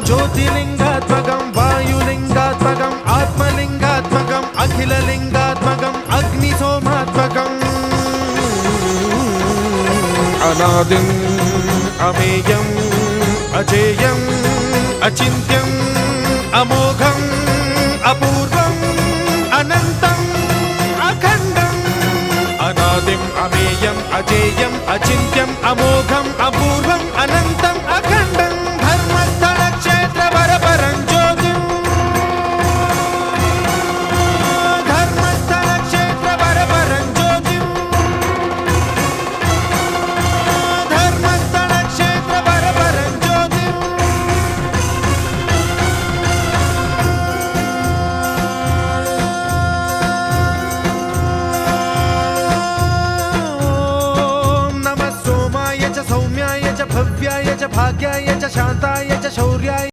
ज्योतिलिंगात्मकं वायुलिंगात्मकं आत्मलिंगात्मकं अखिललिंगात्मकं अग्निसोमात्मकम् अनादिं अमेयं अजेयं अचिन्त्यं अमोघं अपूर्वं अनन्तं अखण्डं अनादिं अमेयं अजेयं अचिन्त्यं अमोघं अपूर्वं अनन्तं अखण्डं धर्मस्थल क्षेत्र वरपरं ज्योतिं धर्मस्थल क्षेत्र वरपरं ज्योतिं धर्मस्थल क्षेत्र वरपरं ज्योतिं ॐ नमः सोमाय च सौम्याय च भव्याय च भाग्याय च